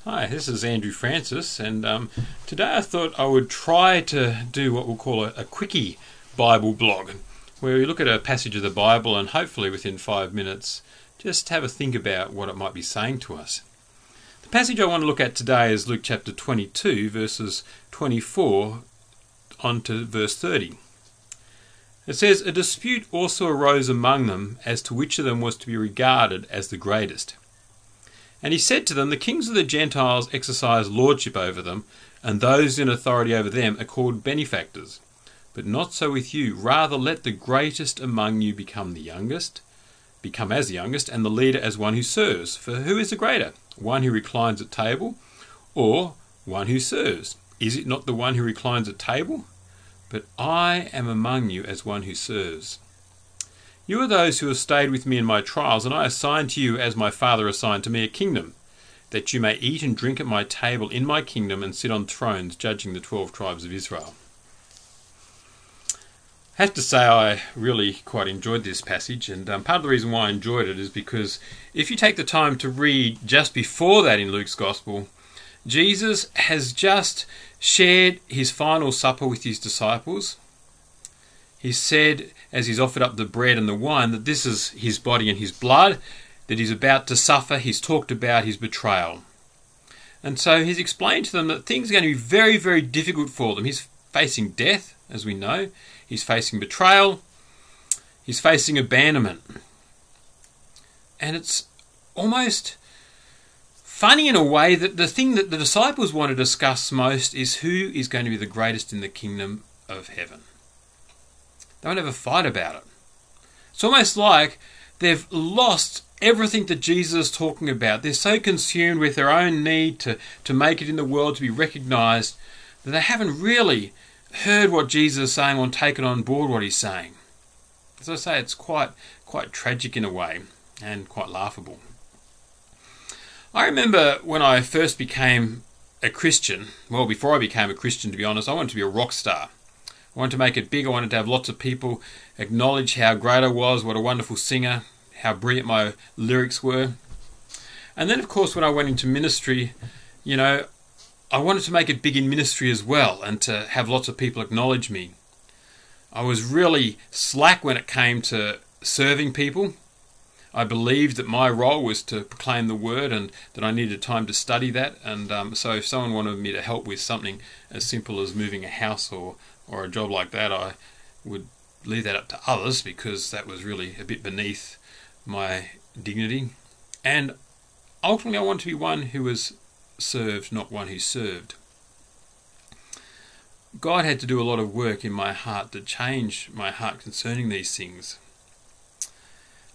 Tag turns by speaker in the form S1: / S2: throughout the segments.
S1: Hi, this is Andrew Francis, and today I thought I would try to do what we'll call a quickie Bible blog, where we look at a passage of the Bible and hopefully within 5 minutes just have a think about what it might be saying to us. The passage I want to look at today is Luke chapter 22, verses 24 on to verse 30. It says, "A dispute also arose among them as to which of them was to be regarded as the greatest. And he said to them, the kings of the Gentiles exercise lordship over them, and those in authority over them are called benefactors. But not so with you. Rather let the greatest among you become as the youngest, and the leader as one who serves. For who is the greater? One who reclines at table, or one who serves? Is it not the one who reclines at table? But I am among you as one who serves. You are those who have stayed with me in my trials, and I assign to you, as my Father assigned to me, a kingdom, that you may eat and drink at my table in my kingdom and sit on thrones judging the 12 tribes of Israel." I have to say I really quite enjoyed this passage, and part of the reason why I enjoyed it is because if you take the time to read just before that in Luke's Gospel, Jesus has just shared his final supper with his disciples. He said, as he's offered up the bread and the wine, that this is his body and his blood, that he's about to suffer. He's talked about his betrayal. And so he's explained to them that things are going to be very, very difficult for them. He's facing death, as we know. He's facing betrayal. He's facing abandonment. And it's almost funny in a way that the thing that the disciples want to discuss most is who is going to be the greatest in the kingdom of heaven. They won't have a fight about it. It's almost like they've lost everything that Jesus is talking about. They're so consumed with their own need to make it in the world, to be recognised, that they haven't really heard what Jesus is saying or taken on board what he's saying. As I say, it's quite tragic in a way and quite laughable. I remember when I first became a Christian, well, before I became a Christian, to be honest, I wanted to be a rock star. I wanted to make it big. I wanted to have lots of people acknowledge how great I was, what a wonderful singer, how brilliant my lyrics were. And then, of course, when I went into ministry, I wanted to make it big in ministry as well and to have lots of people acknowledge me. I was really slack when it came to serving people. I believed that my role was to proclaim the word and that I needed time to study that. And so if someone wanted me to help with something as simple as moving a house or a job like that, I would leave that up to others because that was really a bit beneath my dignity. And ultimately I want to be one who was served, not one who served. God had to do a lot of work in my heart to change my heart concerning these things.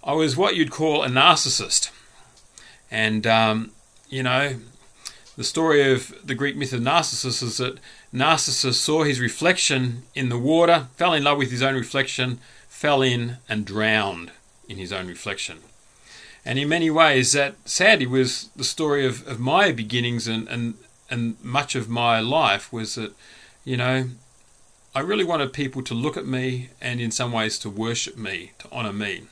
S1: I was what you'd call a narcissist. And, the story of the Greek myth of Narcissus is that Narcissus saw his reflection in the water, fell in love with his own reflection, fell in and drowned in his own reflection. And in many ways that sadly was the story of my beginnings and much of my life was that, I really wanted people to look at me and in some ways to worship me, to honour me.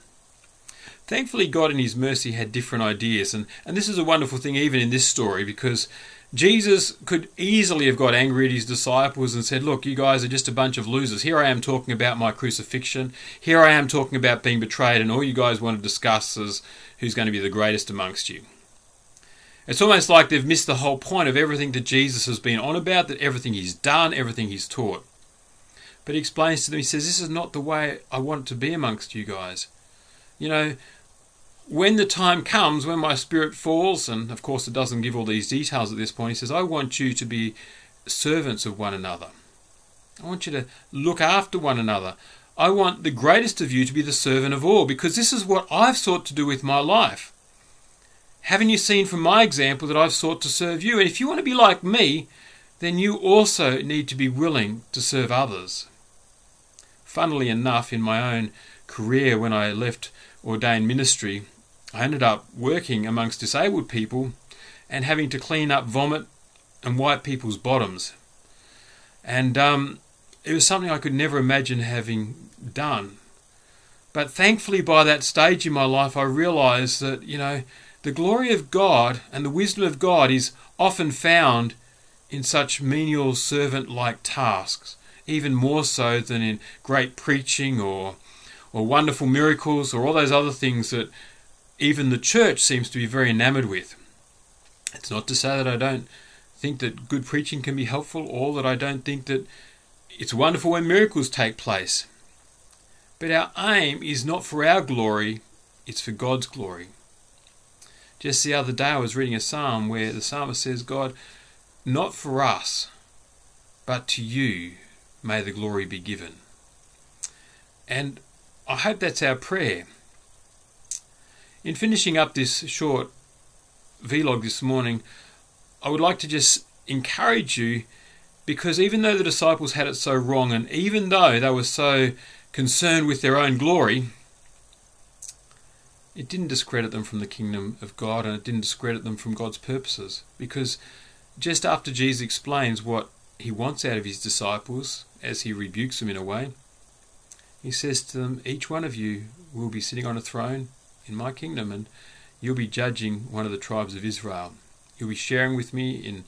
S1: Thankfully, God in his mercy had different ideas. And this is a wonderful thing even in this story because Jesus could easily have got angry at his disciples and said, look, you guys are just a bunch of losers. Here I am talking about my crucifixion. Here I am talking about being betrayed. And all you guys want to discuss is who's going to be the greatest amongst you. It's almost like they've missed the whole point of everything that Jesus has been on about, that everything he's done, everything he's taught. But he explains to them, he says, this is not the way I want it to be amongst you guys. When the time comes, when my spirit falls, and of course it doesn't give all these details at this point, he says, I want you to be servants of one another. I want you to look after one another. I want the greatest of you to be the servant of all, because this is what I've sought to do with my life. Haven't you seen from my example that I've sought to serve you? And if you want to be like me, then you also need to be willing to serve others. Funnily enough, in my own career, when I left ordained ministry, I ended up working amongst disabled people and having to clean up vomit and wipe people's bottoms. And it was something I could never imagine having done. But thankfully by that stage in my life I realised that, The glory of God and the wisdom of God is often found in such menial servant-like tasks, even more so than in great preaching or wonderful miracles or all those other things that even the church seems to be very enamoured with. It's not to say that I don't think that good preaching can be helpful, or that I don't think that it's wonderful when miracles take place. But our aim is not for our glory, it's for God's glory. Just the other day I was reading a psalm where the psalmist says, God, not for us, but to you may the glory be given. And I hope that's our prayer. In finishing up this short vlog this morning, I would like to just encourage you, because even though the disciples had it so wrong, and even though they were so concerned with their own glory, it didn't discredit them from the kingdom of God, and it didn't discredit them from God's purposes. Because just after Jesus explains what he wants out of his disciples, as he rebukes them in a way, he says to them, each one of you will be sitting on a throne in my kingdom, and you'll be judging one of the tribes of Israel. You'll be sharing with me in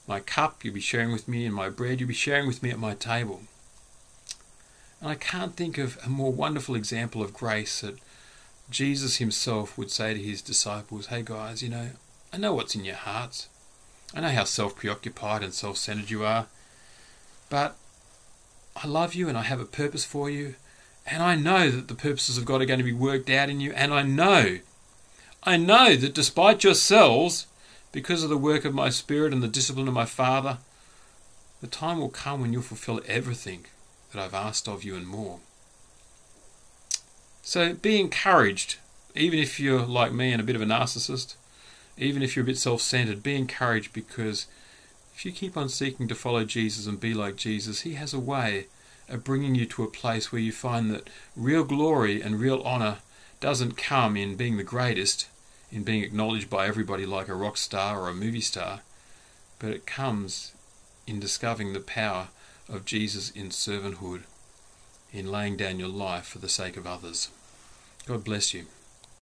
S1: my cup, you'll be sharing with me in my bread, you'll be sharing with me at my table. And I can't think of a more wonderful example of grace that Jesus himself would say to his disciples, hey guys, I know what's in your hearts. I know how self-preoccupied and self-centered you are, but I love you and I have a purpose for you, and I know that the purposes of God are going to be worked out in you, and I know that despite yourselves, because of the work of my Spirit and the discipline of my Father, the time will come when you'll fulfill everything that I've asked of you and more. So be encouraged, even if you're like me and a bit of a narcissist, even if you're a bit self-centered, be encouraged, because if you keep on seeking to follow Jesus and be like Jesus, he has a way of bringing you to a place where you find that real glory and real honour doesn't come in being the greatest, in being acknowledged by everybody like a rock star or a movie star, but it comes in discovering the power of Jesus in servanthood, in laying down your life for the sake of others. God bless you.